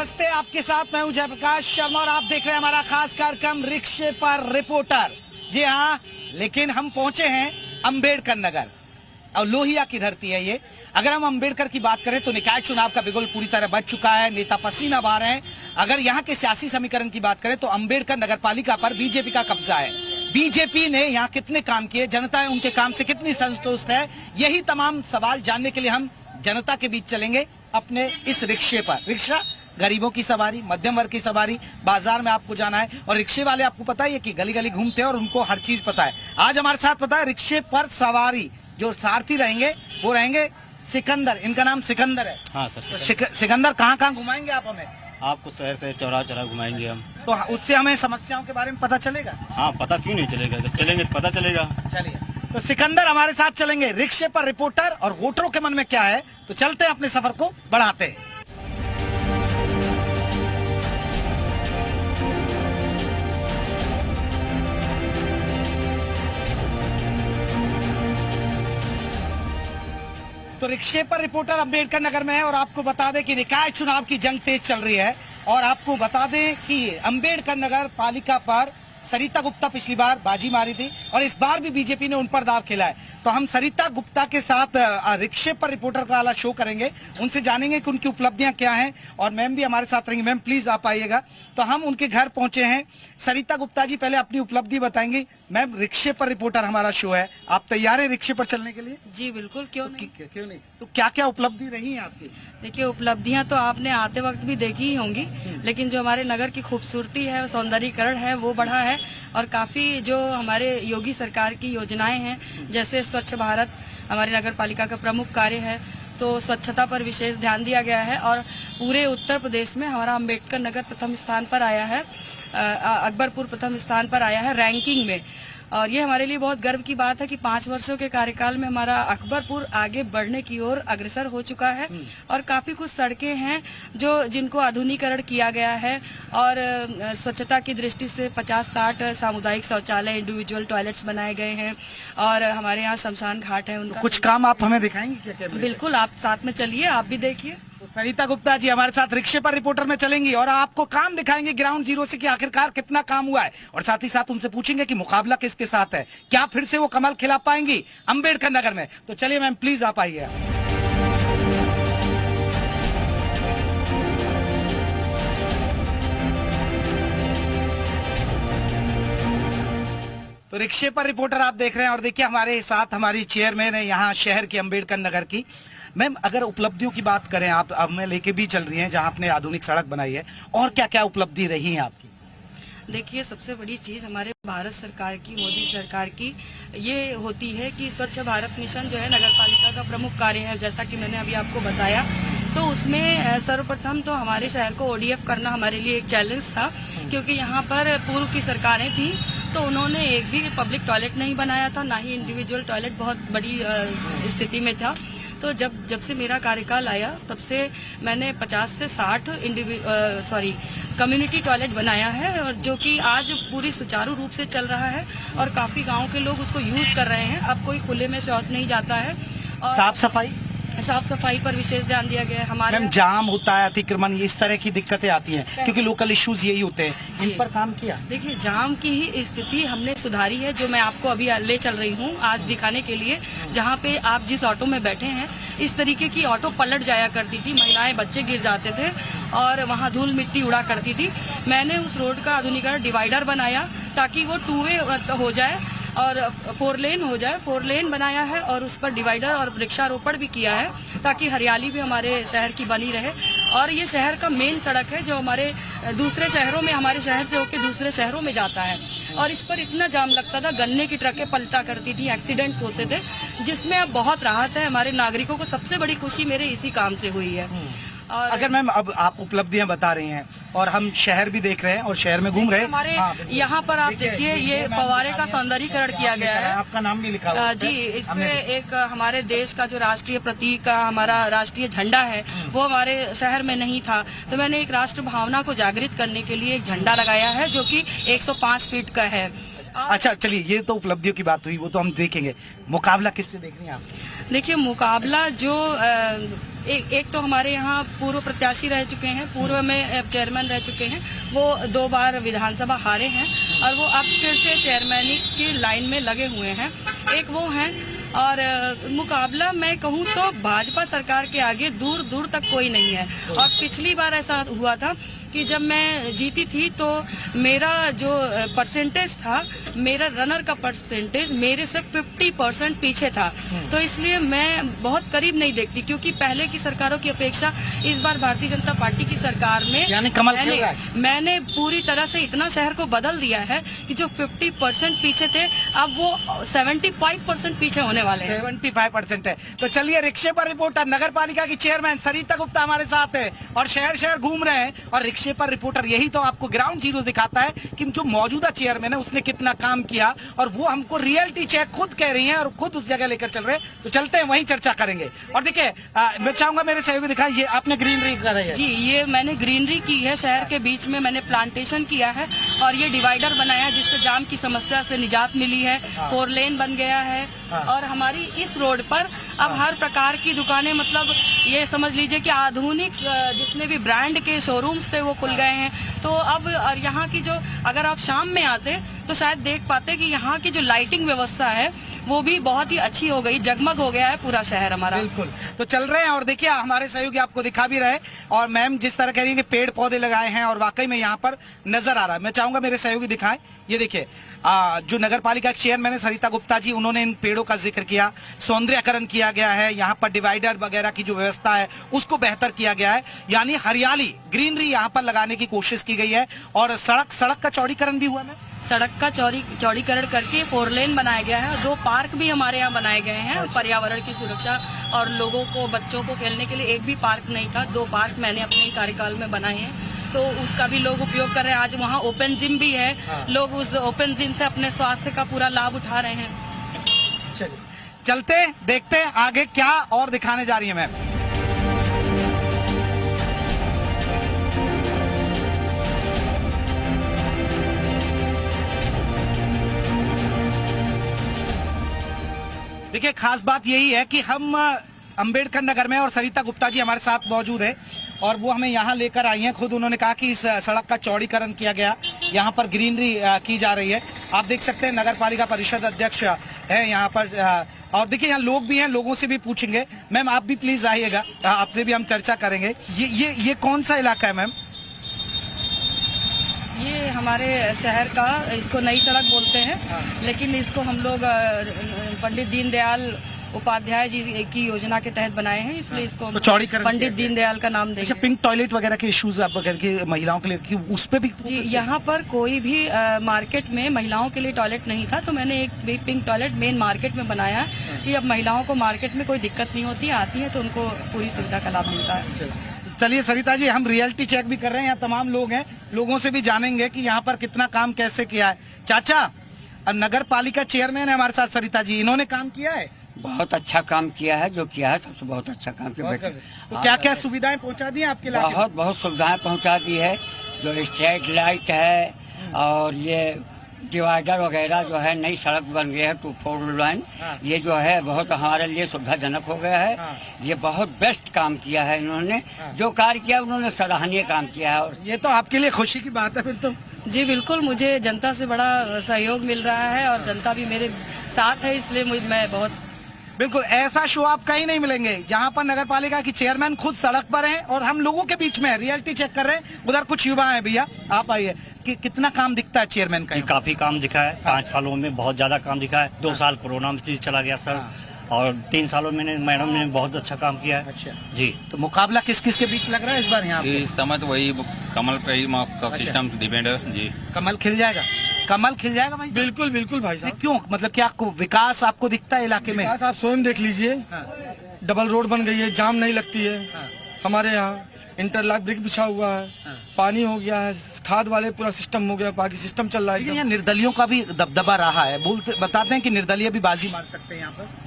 नमस्ते, आपके साथ मैं हूं जयप्रकाश शर्मा और आप देख रहे हैं हमारा खास कार्यक्रम रिक्शे पर रिपोर्टर। जी हाँ, लेकिन हम पहुंचे हैं अंबेडकर नगर और लोहिया की धरती है ये। अगर हम अंबेडकर की बात करें तो निकाय चुनाव का बिगुल पूरी तरह बज चुका है, नेता पसीना बहा रहे हैं। अगर यहाँ के सियासी समीकरण की बात करें तो अंबेडकर नगर पालिका पर बीजेपी का कब्जा है। बीजेपी ने यहाँ कितने काम किए, जनता उनके काम से कितनी संतुष्ट है, यही तमाम सवाल जानने के लिए हम जनता के बीच चलेंगे अपने इस रिक्शे पर। रिक्शा गरीबों की सवारी, मध्यम वर्ग की सवारी, बाजार में आपको जाना है और रिक्शे वाले आपको पता है कि गली गली घूमते हैं और उनको हर चीज पता है। आज हमारे साथ पता है रिक्शे पर सवारी जो सारथी रहेंगे वो रहेंगे सिकंदर। इनका नाम सिकंदर है। हाँ सर। सिकंदर, कहाँ घुमाएंगे आप हमें? आपको शहर से चौराहा घुमाएंगे हम। तो उससे हमें समस्याओं के बारे में पता चलेगा। हाँ, पता क्यों नहीं चलेगा, जब चलेंगे तो पता चलेगा। चलिए, तो सिकंदर हमारे साथ चलेंगे रिक्शे पर रिपोर्टर, और वोटरों के मन में क्या है तो चलते हैं अपने सफर को बढ़ाते हैं। तो रिक्शे पर रिपोर्टर अंबेडकर नगर में है और आपको बता दें कि निकाय चुनाव की जंग तेज चल रही है। और आपको बता दें कि अंबेडकर नगर पालिका पर सरिता गुप्ता पिछली बार बाजी मारी थी और इस बार भी बीजेपी ने उन पर दाव खेला है। तो हम सरिता गुप्ता के साथ रिक्शे पर रिपोर्टर का वाला शो करेंगे, उनसे जानेंगे कि उनकी उपलब्धियां क्या हैं और मैम भी हमारे साथ रहेंगी। मैम प्लीज आप आइएगा। तो हम उनके घर पहुंचे हैं। सरिता गुप्ता जी पहले अपनी उपलब्धि बताएंगी। मैम, रिक्शे पर रिपोर्टर हमारा शो है, आप तैयार है रिक्शे पर चलने के लिए? जी बिल्कुल, क्यों नहीं। क्यों नहीं। तो क्या क्या उपलब्धि रही है आपकी? देखिए, उपलब्धियां तो आपने आते वक्त भी देखी ही होंगी, लेकिन जो हमारे नगर की खूबसूरती है, सौंदर्यीकरण है, वो बढ़ा है। और काफी जो हमारे योगी सरकार की योजनाएं हैं, जैसे स्वच्छ भारत हमारी नगर पालिका का प्रमुख कार्य है, तो स्वच्छता पर विशेष ध्यान दिया गया है। और पूरे उत्तर प्रदेश में हमारा अंबेडकर नगर प्रथम स्थान पर आया है, अकबरपुर प्रथम स्थान पर आया है रैंकिंग में। और ये हमारे लिए बहुत गर्व की बात है कि 5 वर्षों के कार्यकाल में हमारा अकबरपुर आगे बढ़ने की ओर अग्रसर हो चुका है। और काफी कुछ सड़कें हैं जिनको आधुनिकीकरण किया गया है और स्वच्छता की दृष्टि से 50-60 सामुदायिक शौचालय, इंडिविजुअल टॉयलेट्स बनाए गए हैं। और हमारे यहाँ शमशान घाट है उनका। कुछ काम आप हमें दिखाएंगे क्या? बिल्कुल, आप साथ में चलिए, आप भी देखिए। सरिता गुप्ता जी हमारे साथ रिक्शे पर रिपोर्टर में चलेंगी और आपको काम दिखाएंगे ग्राउंड जीरो से कि आखिरकार कितना काम हुआ है। और साथ ही साथ उनसे पूछेंगे कि मुकाबला किसके साथ है, क्या फिर से वो कमल खिला पाएंगी अंबेडकर नगर में। तो चलिए मैम, प्लीज आप आइए। तो रिक्शे पर रिपोर्टर आप देख रहे हैं और देखिए हमारे साथ हमारी चेयरमैन है यहाँ शहर की अंबेडकर नगर की। मैम, अगर उपलब्धियों की बात करें, आप अब में लेके भी चल रही हैं जहां आपने आधुनिक सड़क बनाई है, और क्या क्या उपलब्धि रही है आपकी? देखिए, सबसे बड़ी चीज़ हमारे भारत सरकार की, मोदी सरकार की ये होती है कि स्वच्छ भारत मिशन जो है नगर पालिका का प्रमुख कार्य है, जैसा कि मैंने अभी आपको बताया। तो उसमें सर्वप्रथम तो हमारे शहर को ODF करना हमारे लिए एक चैलेंज था, क्योंकि यहाँ पर पूर्व की सरकारें थी तो उन्होंने एक भी पब्लिक टॉयलेट नहीं बनाया था, ना ही इंडिविजुअल टॉयलेट बहुत बड़ी स्थिति में था। तो जब से मेरा कार्यकाल आया तब से मैंने 50 से 60 कम्युनिटी टॉयलेट बनाया है, और जो कि आज पूरी सुचारू रूप से चल रहा है और काफ़ी गांव के लोग उसको यूज़ कर रहे हैं। अब कोई खुले में शौच नहीं जाता है। और साफ सफाई पर विशेष ध्यान दिया गया है। हमारे जाम होता है, अतिक्रमण, इस तरह की दिक्कतें आती हैं क्योंकि लोकल इश्यूज यही होते हैं, इन पर काम किया। देखिए, जाम की ही स्थिति हमने सुधारी है, जो मैं आपको अभी ले चल रही हूँ आज दिखाने के लिए। जहाँ पे आप जिस ऑटो में बैठे हैं, इस तरीके की ऑटो पलट जाया करती थी, महिलाएं बच्चे गिर जाते थे और वहाँ धूल मिट्टी उड़ा करती थी। मैंने उस रोड का आधुनिकीकरण, डिवाइडर बनाया ताकि वो 2 वे हो जाए और 4 लेन हो जाए। 4 लेन बनाया है और उस पर डिवाइडर और वृक्षारोपण भी किया है ताकि हरियाली भी हमारे शहर की बनी रहे। और ये शहर का मेन सड़क है जो हमारे दूसरे शहरों में, हमारे शहर से होकर दूसरे शहरों में जाता है। और इस पर इतना जाम लगता था, गन्ने की ट्रकें पलटा करती थी, एक्सीडेंट्स होते थे, जिसमें अब बहुत राहत है। हमारे नागरिकों को सबसे बड़ी खुशी मेरे इसी काम से हुई है। और अगर मैम, अब आप उपलब्धियां बता रही हैं और हम शहर भी देख रहे हैं और शहर में घूम रहे हैं, हमारे यहाँ पर आप देखिए ये फव्वारे का सौंदर्यीकरण किया गया है। आपका नाम भी लिखा हुआ है जी। इसमें एक हमारे देश का जो राष्ट्रीय प्रतीक का हमारा राष्ट्रीय झंडा है वो हमारे शहर में नहीं था, तो मैंने एक राष्ट्र भावना को जागृत करने के लिए एक झंडा लगाया है जो कि 105 फीट का है। अच्छा, चलिए, ये तो उपलब्धियों की बात हुई, वो तो हम देखेंगे। मुकाबला किससे देख रही हैं आप? देखिए, मुकाबला जो एक तो हमारे यहाँ पूर्व प्रत्याशी रह चुके हैं, पूर्व में चेयरमैन रह चुके हैं, वो 2 बार विधानसभा हारे हैं और वो अब फिर से चेयरमैनी की लाइन में लगे हुए हैं। एक वो हैं और मुकाबला मैं कहूँ तो भाजपा सरकार के आगे दूर दूर तक कोई नहीं है। और पिछली बार ऐसा हुआ था कि जब मैं जीती थी तो मेरा जो परसेंटेज था, मेरा रनर का परसेंटेज मेरे से 50% पीछे था। तो इसलिए मैं बहुत करीब नहीं देखती, क्योंकि पहले की सरकारों की अपेक्षा इस बार भारतीय जनता पार्टी की सरकार में यानी कमल खिल रहा है। मैंने पूरी तरह से इतना शहर को बदल दिया है कि जो 50% पीछे थे अब वो 75% पीछे होने वाले हैं। 75% है। तो चलिए, रिक्शे पर रिपोर्टर नगर पालिका की चेयरमैन सरिता गुप्ता हमारे साथ है और शहर शहर घूम रहे हैं। और रिक्शे पर रिपोर्टर यही तो आपको ग्राउंड जीरो दिखाता है कि जो मौजूदा चेयरमैन है उसने कितना काम किया, और वो हमको रियलिटी चेक खुद कह रही हैं और खुद उस जगह लेकर चल रहे हैं। तो चलते हैं, वहीं चर्चा करेंगे। और देखिए, मैं चाहूंगा मेरे सहयोगी दिखाएं, ये आपने ग्रीनरी कर रही है। जी, ये मैंने ग्रीनरी की है, शहर के बीच में मैंने प्लांटेशन किया है और ये डिवाइडर बनाया है जिससे जाम की समस्या से निजात मिली है। 4 लेन बन गया है और हमारी इस रोड पर अब हर प्रकार की दुकानें, मतलब ये समझ लीजिए कि आधुनिक जितने भी ब्रांड के शोरूम्स थे वो खुल गए हैं। तो अब और यहाँ की जो, अगर आप शाम में आते तो शायद देख पाते कि यहाँ की जो लाइटिंग व्यवस्था है वो भी बहुत ही अच्छी हो गई, जगमग हो गया है पूरा शहर हमारा। बिल्कुल, तो चल रहे हैं और देखिए हमारे सहयोगी आपको दिखा भी रहे। और मैम जिस तरह कह रही है कि पेड़ पौधे लगाए हैं और वाकई में यहाँ पर नजर आ रहा है। मैं चाहूंगा मेरे सहयोगी दिखाएं, ये देखिए जो नगर पालिका के चेयरमैन है सरिता गुप्ता जी, उन्होंने इन पेड़ों का जिक्र किया। सौंदर्यकरण किया गया है, यहाँ पर डिवाइडर वगैरह की जो व्यवस्था है उसको बेहतर किया गया है, यानी हरियाली ग्रीनरी यहाँ पर लगाने की कोशिश की गई है। और सड़क का चौड़ीकरण भी हुआ है। सड़क का चौड़ीकरण करके 4 लेन बनाया गया है और 2 पार्क भी हमारे यहाँ बनाए गए हैं पर्यावरण की सुरक्षा और लोगों को, बच्चों को खेलने के लिए। एक भी पार्क नहीं था, 2 पार्क मैंने अपने कार्यकाल में बनाए हैं, तो उसका भी लोग उपयोग कर रहे हैं। आज वहाँ ओपन जिम भी है, लोग उस ओपन जिम से अपने स्वास्थ्य का पूरा लाभ उठा रहे हैं। चलिए, चलते देखते हैं आगे क्या और दिखाने जा रही है मैम। देखिए, खास बात यही है कि हम अंबेडकर नगर में और सरिता गुप्ता जी हमारे साथ मौजूद है और वो हमें यहाँ लेकर आई हैं। खुद उन्होंने कहा कि इस सड़क का चौड़ीकरण किया गया, यहाँ पर ग्रीनरी की जा रही है। आप देख सकते हैं नगर पालिका परिषद अध्यक्ष है यहाँ पर। और देखिए यहाँ लोग भी हैं, लोगों से भी पूछेंगे। मैम आप भी प्लीज आइएगा, आपसे भी हम चर्चा करेंगे। ये कौन सा इलाका है मैम? ये हमारे शहर का, इसको नई सड़क बोलते हैं, लेकिन इसको हम लोग पंडित दीनदयाल उपाध्याय जी की योजना के तहत बनाए हैं, इसलिए इसको तो चौड़ीकरण पंडित दीनदयाल का नाम देंगे। अच्छा, पिंक टॉयलेट वगैरह के इश्यूज आप के महिलाओं के लिए उस पे भी? जी, यहाँ पर कोई भी मार्केट में महिलाओं के लिए टॉयलेट नहीं था, तो मैंने एक पिंक टॉयलेट मेन मार्केट में बनाया है कि अब महिलाओं को मार्केट में कोई दिक्कत नहीं होती, आती है तो उनको पूरी सुविधा का लाभ मिलता है। चलिए सरिता जी, हम रियलिटी चेक भी कर रहे हैं, यहाँ तमाम लोग हैं, लोगों से भी जानेंगे कि यहाँ पर कितना काम कैसे किया है। चाचा, नगर पालिका चेयरमैन है हमारे साथ सरिता जी, इन्होंने काम किया है? बहुत अच्छा काम किया है, जो किया है सबसे बहुत अच्छा काम किया बेटे। तो क्या क्या सुविधाएं पहुंचा दी है आपके इलाके में? बहुत सुविधाएं पहुंचा दी है, जो स्ट्रीट लाइट है और ये डिवाइडर वगैरह जो है, नई सड़क बन गई है 2-4 लाइन, ये जो है बहुत हमारे लिए सुविधाजनक हो गया है। ये बहुत बेस्ट काम किया है इन्होंने, जो कार्य किया उन्होंने सराहनीय काम किया है। और ये तो आपके लिए खुशी की बात है फिर तो। जी बिल्कुल, मुझे जनता से बड़ा सहयोग मिल रहा है और जनता भी मेरे साथ है, इसलिए मैं बहुत बिल्कुल ऐसा शो आप कहीं नहीं मिलेंगे जहां पर नगर पालिका की चेयरमैन खुद सड़क पर हैं और हम लोगों के बीच में रियलिटी चेक कर रहे हैं। उधर कुछ युवा हैं, भैया आप आइए, कि कितना काम दिखता है चेयरमैन का? काफी काम दिखा है, 5 सालों में बहुत ज्यादा काम दिखा है। 2 साल कोरोना में चला गया सर, और 3 सालों में मैडम ने बहुत अच्छा काम किया है। अच्छा जी, तो मुकाबला किस किस के बीच लग रहा है इस बार यहाँ पे? इस समय तो वही कमल पे ही सिस्टम डिपेंड है जी। कमल खिल जाएगा, कमल खिल जाएगा भाई? बिल्कुल बिल्कुल भाई साहब। क्यों, मतलब क्या विकास आपको दिखता है इलाके में? आप स्वयं देख लीजिए, डबल रोड बन गई है, जाम नहीं लगती है। हमारे यहाँ इंटरलॉक ब्रिक बिछा हुआ है, पानी हो गया है, खाद वाले पूरा सिस्टम हो गया, बाकी सिस्टम चल रहा है। यहाँ निर्दलियों का भी दबदबा रहा है, बताते हैं कि निर्दलीय भी बाजी मार सकते हैं यहाँ पर।